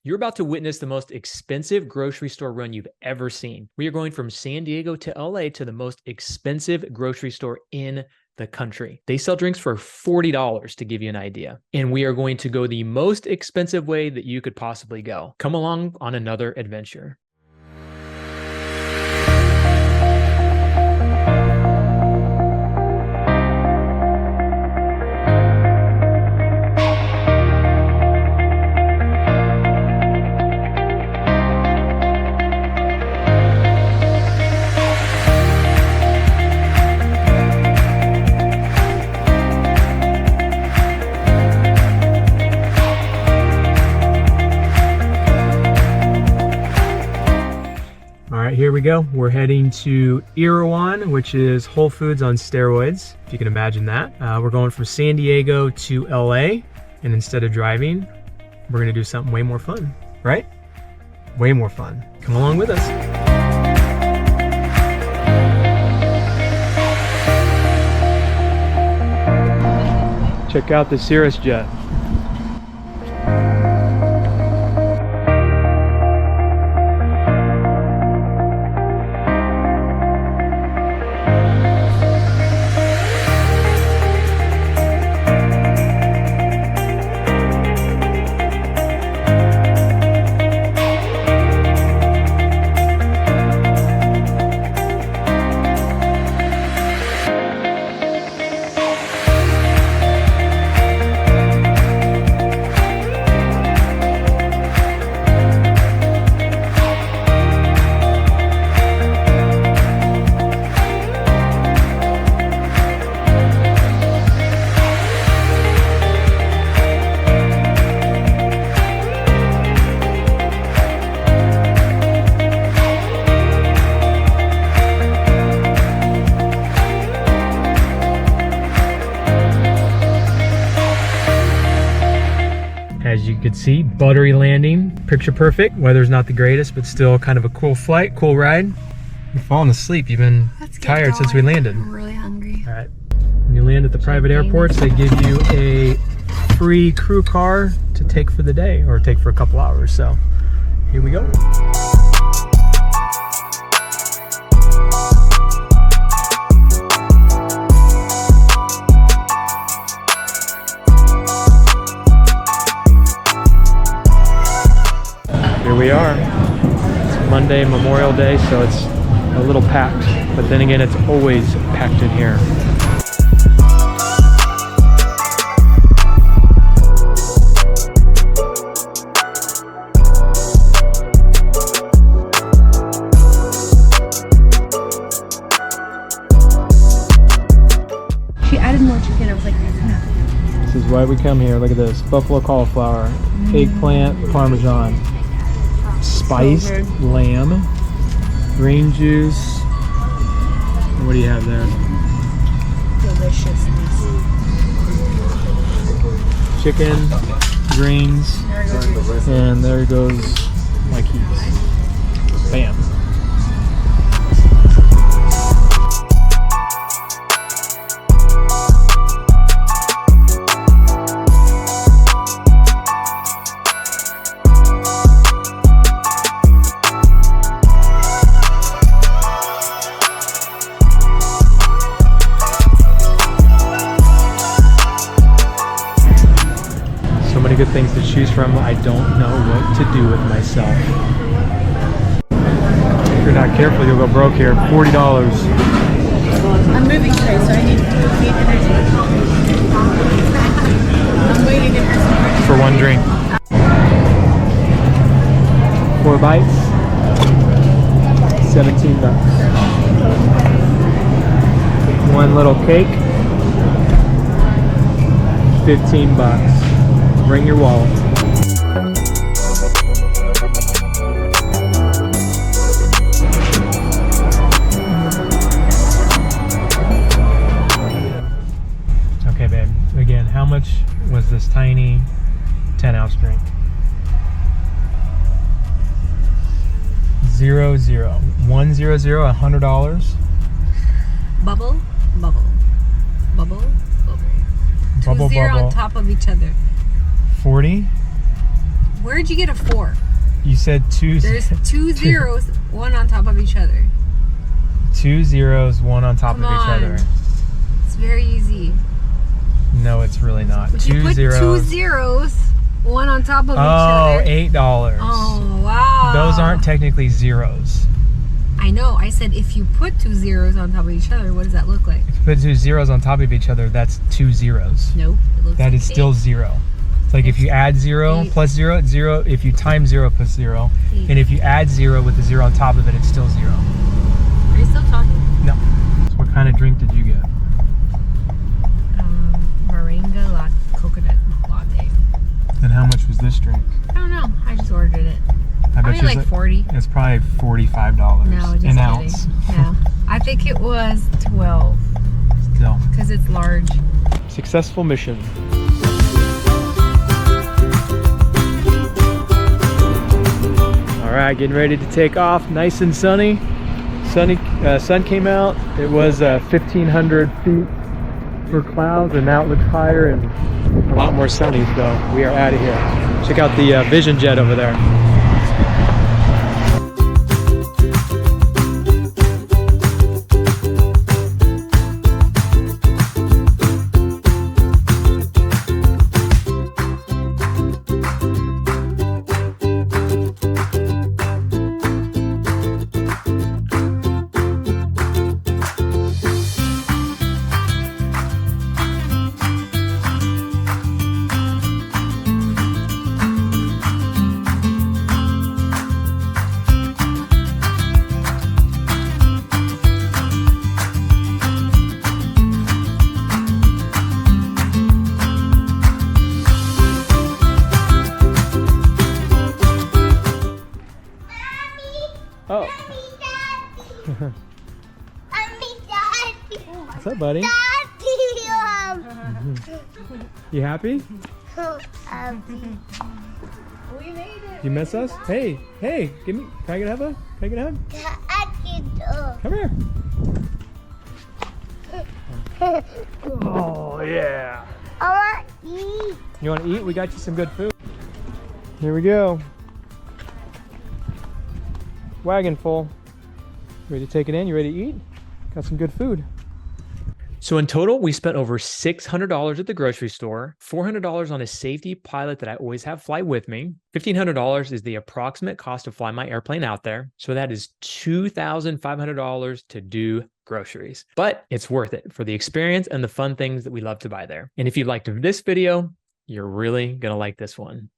You're about to witness the most expensive grocery store run you've ever seen. We are going from San Diego to LA to the most expensive grocery store in the country. They sell drinks for $40 to give you an idea. And we are going to go the most expensive way that you could possibly go. Come along on another adventure. Here we go. We're heading to Erewhon, which is Whole Foods on steroids, if you can imagine that. We're going from San Diego to LA, and instead of driving, we're gonna do something way more fun, right? Way more fun. Come along with us. Check out the Cirrus jet. As you can see, buttery landing, picture perfect. Weather's not the greatest, but still kind of a cool flight, cool ride. You're falling asleep. You've been tired since we landed. I'm really hungry. All right. When you land at the private airports, they give you a free crew car to take for the day or take for a couple hours. So here we go. Here we are. It's Monday, Memorial Day, so it's a little packed, but then again, it's always packed in here. She added more chicken. I was like, no. This is why we come here. Look at this. Buffalo cauliflower, eggplant, parmesan. Spiced lamb, green juice. What do you have there? Deliciousness. Chicken, greens, and there goes my keys. Bam. Good things to choose from. I don't know what to do with myself. If you're not careful, you'll go broke here. $40. I'm moving today, so I need energy. I'm waiting to energy. For one drink. 4 bites. $17. One little cake. $15. Bring your wallet. Okay, babe. Again, how much was this tiny 10-ounce drink? 0, 0. 100, $100. Bubble, bubble, bubble, bubble. Bubble, Two zero bubble. on top of each other. 40. Where'd you get a 4? You said two. There's 2 zeros, one on top of each other. 2 zeros, one on top of each other. It's very easy. No, it's really not. If you put 2 zeros, one on top of each Oh, other. $8. Oh, wow. Those aren't technically zeros. I know. I said if you put 2 zeros on top of each other, what does that look like? If you put 2 zeros on top of each other, that's 2 zeros. Nope. It looks That like is still 8. 0. It's like if you add 0 plus 0, it's 0. If you times 0 plus 0. 8. And if you add 0 with the 0 on top of it, it's still 0. Are you still talking? No. So what kind of drink did you get? Moringa coconut latte. And how much was this drink? I don't know. I just ordered it. I bet Probably you like 40. It's probably $45 No, just an kidding. ounce. No. I think it was 12 Still. because it's large. Successful mission. All right, getting ready to take off. Nice and sunny. Sun came out. It was 1,500 feet for clouds, and now it looks higher and a lot more sunny. So we are out of here. Check out the Vision Jet over there. Oh. What's up, buddy? You happy? We made it. You miss us? Hey, give me. Can I get a hug? Can I get a hug? Come here. Oh yeah. I want to eat. You want to eat? We got you some good food. Here we go. Wagon full. Ready to take it in? You ready to eat? Got some good food. So in total, we spent over $600 at the grocery store, $400 on a safety pilot that I always have fly with me. $1,500 is the approximate cost to fly my airplane out there. So that is $2,500 to do groceries. But it's worth it for the experience and the fun things that we love to buy there. And if you liked this video, you're really going to like this one.